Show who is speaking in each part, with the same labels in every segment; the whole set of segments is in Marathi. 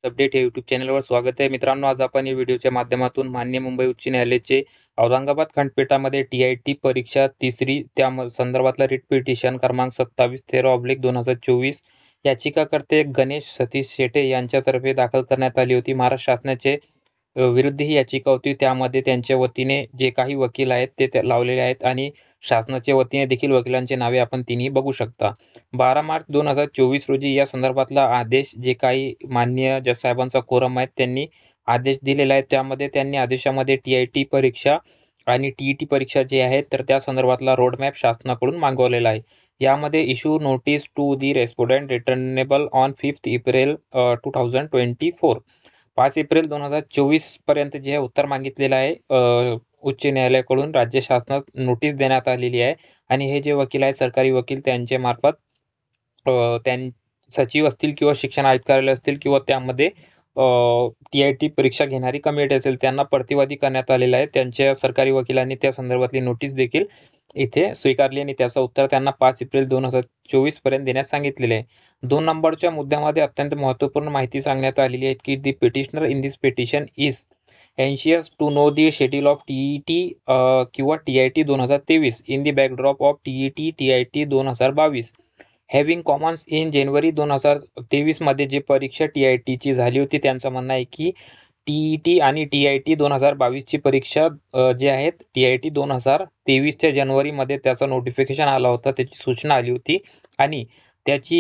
Speaker 1: अपडेट या यूट्यूब चॅनलवर स्वागत आहे. मित्रांनो, आज आपण या व्हिडिओच्या माध्यमातून माननीय मुंबई उच्च न्यायालयाचे औरंगाबाद खंडपीठामध्ये टी-आय-टी परीक्षा तिसरी संदर्भातला रिट पिटिशन क्रमांक 2713/2024 याचिकाकर्ते गणेश सतीश शेटे यांच्यातर्फे दाखल करण्यात आली होती. महाराष्ट्र शासनाचे विरुद्ध ही याचिका होती. त्यामध्ये त्यांच्या वतीने जे काही वकील आहेत ते लावलेले आहेत आणि शासनाच्या वतीने देखील वकिलांची नावे आपण तिन्ही बघू शकता. 12 मार्च 2024 रोजी या संदर्भातला आदेश जे काही माननीय जज साहेबांचा कोरम आहे त्यांनी आदेश दिलेला आहे. त्यामध्ये त्यांनी आदेशामध्ये टी-आय-टी परीक्षा आणि टी-ई-टी परीक्षा जे आहेत तर त्या संदर्भातला रोडमॅप शासनाकडून मागवलेला आहे. यामध्ये issue notice to the respondent returnable on 5 April 2024 5 April 2024 पर्यंत जे उत्तर मागितलेलं आहे उच्च न्यायालयाकडून राज्य शासनात नोटीस देण्यात आलेली आहे. आणि हे जे वकील आहेत सरकारी वकील त्यांच्या मार्फत सचिव असतील किंवा शिक्षण आयुक्त कार्यालय असतील किंवा त्यामध्ये टी-आय-टी परीक्षा घेणारी कमिटी असेल त्यांना प्रतिवादी करण्यात आलेला आहे. त्यांच्या सरकारी वकिलांनी त्या संदर्भातली नोटीस देखील इथे स्वीकारली आणि त्याचं उत्तर त्यांना 5 एप्रिल 2024 पर्यंत देण्यास सांगितलेले आहे. 2 नंबरच्या मुद्द्यामध्ये अत्यंत महत्त्वपूर्ण माहिती सांगण्यात आलेली आहे की the petitioner in this petition is anxious to know the schedule of TET किंवा TIT 2023 in the backdrop of TET TIT 2022 having commons इन जानेवारी 2023 मध्ये जे परीक्षा TITची झाली होती त्यांचं म्हणणं आहे की TET आणि TIT 2022 ची परीक्षा जे आहेत TIT 2023च्या जानेवारीमध्ये त्याचा नोटिफिकेशन आला होता, त्याची सूचना आली होती आणि त्याची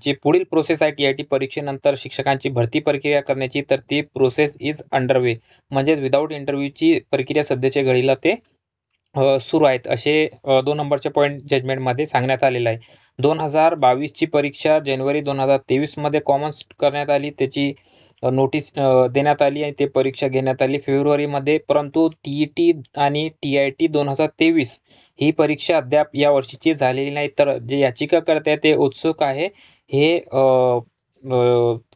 Speaker 1: जे पुढील प्रोसेस आहे टी-आय-टी परीक्षेनंतर शिक्षकांची भरती प्रक्रिया करण्याची तर ती प्रोसेस इज अंडरवे म्हणजेच विदाऊट इंटरव्ह्यूची प्रक्रिया सध्याच्या घडीला ते सुरू आहेत असे 2 नंबरच्या पॉईंट जजमेंटमध्ये सांगण्यात आलेलं आहे. 2022ची परीक्षा जानेवारी 2023 मध्ये कॉमन्स करण्यात आली, त्याची नोटीस देण्यात आली आणि ते परीक्षा घेण्यात आली फेब्रुवारीमध्ये. परंतु टी-ई-टी आणि टी-आय-टी 2023 ही परीक्षा अद्याप या वर्षीची झालेली नाही. तर जे याचिकाकर्ते ते उत्सुक आहे हे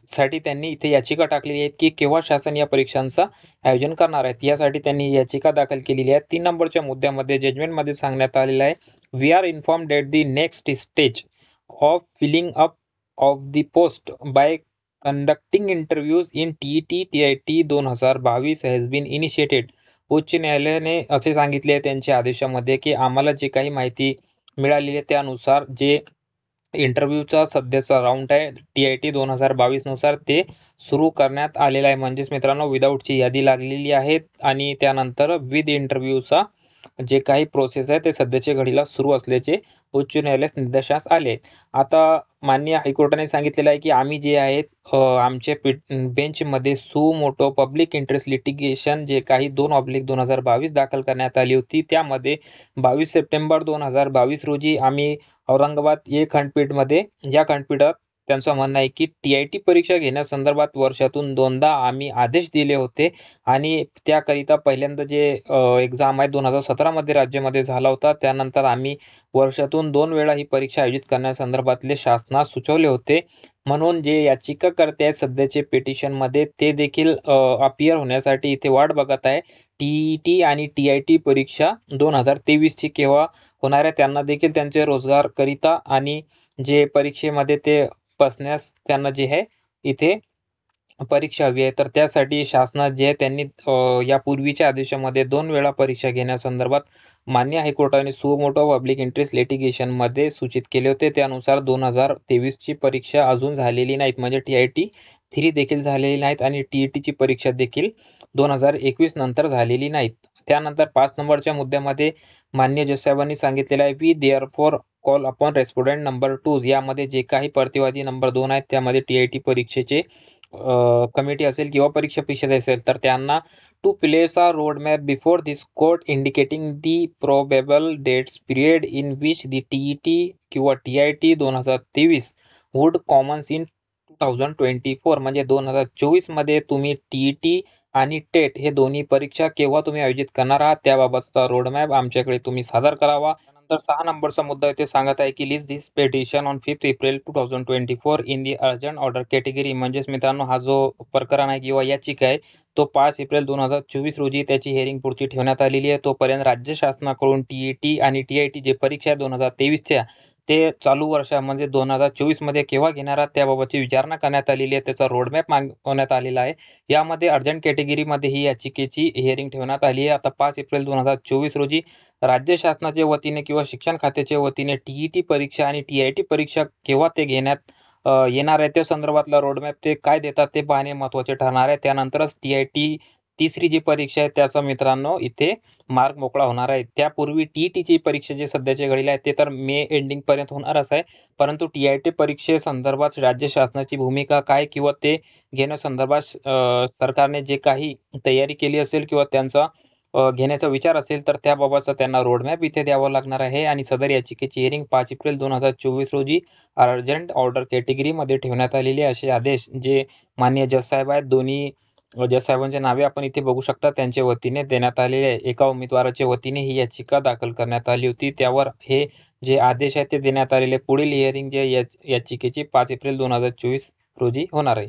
Speaker 1: साठी त्यांनी इथे याचिका टाकलेली आहे की केव्हा शासन या परीक्षांचा आयोजन करणार आहेत. यासाठी त्यांनी याचिका दाखल केलेली आहे. 3 नंबरच्या मुद्द्यामध्ये जजमेंटमध्ये सांगण्यात आलेलं आहे we are informed that the next stage of filling up of the post by conducting interviews in TET TAIT 2022 has been initiated. उच्च न्यायालयाने असे सांगितले आहे त्यांच्या आदेशामध्ये की आम्हाला जे काही माहिती मिळालेली आहे त्यानुसार जे इंटरव्ह्यूचा सध्याचा राऊंड आहे टी-आय-टी 2022 नुसार ते सुरू करण्यात आलेला आहे. म्हणजेच मित्रांनो विदाऊटची यादी लागलेली आहे आणि त्यानंतर विथ इंटरव्ह्यूचा जे काही प्रोसेस आहे ते सध्याच्या घडीला सुरू असल्याचे उच्च न्यायालयास निर्देशास आले. आता माननीय हायकोर्टाने सांगितलेलं आहे की आम्ही जे आहेत आमच्या बेंचमध्ये सू मोटो पब्लिक इंटरेस्ट लिटिगेशन जे काही 2/2022 दाखल करण्यात आली होती त्यामध्ये 22 सप्टेंबर 2022 रोजी आम्ही औरंगाबाद या खंडपीठात त्यांचं म्हणणं आहे की टी-आय-टी परीक्षा घेण्यासंदर्भात वर्षातून 2दा आम्ही आदेश दिले होते आणि त्याकरिता पहिल्यांदा जे एक्झाम आहे 2017 मध्ये राज्यामध्ये झाला होता. त्यानंतर आम्ही वर्षातून 2 वेळा ही परीक्षा आयोजित करण्यासंदर्भातले शासनास सुचवले होते. म्हणून जे याचिकाकर्ते आहेत सध्याचे पिटिशनमध्ये ते देखील अपीयर होण्यासाठी इथे वाट बघत आहे. टी-ई-टी आणि टी-आय-टी परीक्षा 2023 ची केव्हा होणार आहे, त्यांना देखील त्यांचे रोजगारकरिता आणि जे परीक्षेमध्ये ते बसण्यास त्यांना जे आहे इथे परीक्षा हवी आहे. तर त्यासाठी शासनात जे आहे त्यांनी यापूर्वीच्या आदेशामध्ये 2 वेळा परीक्षा घेण्यासंदर्भात मान्य हायकोर्टाने सू मोटो पब्लिक इंटरेस्ट लिटिगेशनमध्ये सूचित केले होते. त्यानुसार 2023 ची परीक्षा अजून झालेली नाहीत, म्हणजे टी-आय-टी 3 देखील झालेली नाहीत आणि टी-ई-टीची परीक्षा देखील 2021 नंतर झालेली नाहीत. त्यानंतर 5 नंबरच्या मुद्द्यामध्ये माननीय जज साहेबांनी सांगितलेलं आहे we therefore call upon respondent number 2 यामध्ये जे काही प्रतिवादी नंबर 2 आहेत त्यामध्ये टी-आय-टी परीक्षेचे कमिटी असेल किंवा परीक्षा परिषद असेल तर त्यांना to place a road map before this court indicating the probable dates period in which the TET किंवा टी-आय-टी 2023 वुड कॉमन्स इन 2024 म्हणजे 2024 मध्ये तुम्ही टी-ई-टी आणि टेट हे दोन्ही परीक्षा केव्हा तुम्ही आयोजित करणार आहात त्याबाबतचा रोडमॅप आमच्याकडे तुम्ही सादर करावा. नंतर 6 नंबरचा मुद्दा इथे सांगत आहे की list this petition on 5 April 2024 in the urgent order category. म्हणजेच मित्रांनो हा जो प्रकरण आहे किंवा याचिका आहे तो 5 एप्रिल 2024 रोजी त्याची हिअरिंग पुढची ठेवण्यात आलेली आहे. तोपर्यंत राज्य शासनाकडून टी-ई-टी आणि टी-आय-टी जे परीक्षा आहे 2023च्या ते चालू वर्षा म्हणजे 2024मध्ये केव्हा घेणार आहात त्याबाबतची विचारणा करण्यात आलेली आहे. त्याचा रोडमॅप मागवण्यात आलेला आहे. यामध्ये अर्जंट कॅटेगरीमध्ये ही याचिकेची हिअरिंग ठेवण्यात आली आहे. आता 5 एप्रिल 2024 रोजी राज्य शासनाच्या वतीने किंवा शिक्षण खात्याच्या वतीने TET परीक्षा आणि TIT परीक्षा केव्हा ते घेण्यात येणार आहे त्या संदर्भातला रोडमॅप ते काय देतात ते पाहणे महत्त्वाचे ठरणार आहे. त्यानंतरच TIT तिसरी जी परीक्षा आहे त्याचा मित्रांनो इथे मार्ग मोकळा होणार आहे. त्यापूर्वी TETची परीक्षा जी सध्याच्या घडीला आहे ते तर मे एंडिंगपर्यंत होणारच आहे. परंतु TIT परीक्षेसंदर्भात राज्य शासनाची भूमिका काय किंवा ते घेण्यासंदर्भात सरकारने जे काही तयारी केली असेल किंवा त्यांचा घेण्याचा विचार असेल तर त्याबाबतचा त्यांना रोडमॅप इथे द्यावा लागणार आहे आणि सदर याचिकेची हिअरिंग 5 एप्रिल 2024 रोजी अर्जंट ऑर्डर कॅटेगरीमध्ये ठेवण्यात आलेले असे आदेश जे माननीय जज साहेब आहेत दोन्ही जज साहेबांचे नावे आपण इथे बघू शकता त्यांच्या वतीने देण्यात आलेले आहे. एका उमेदवाराच्या वतीने ही याचिका दाखल करण्यात आली होती. त्यावर हे जे आदेश आहेत ते देण्यात आलेले. पुढील हिअरिंग जे याचिकेची 5 एप्रिल 2024 रोजी होणार आहे.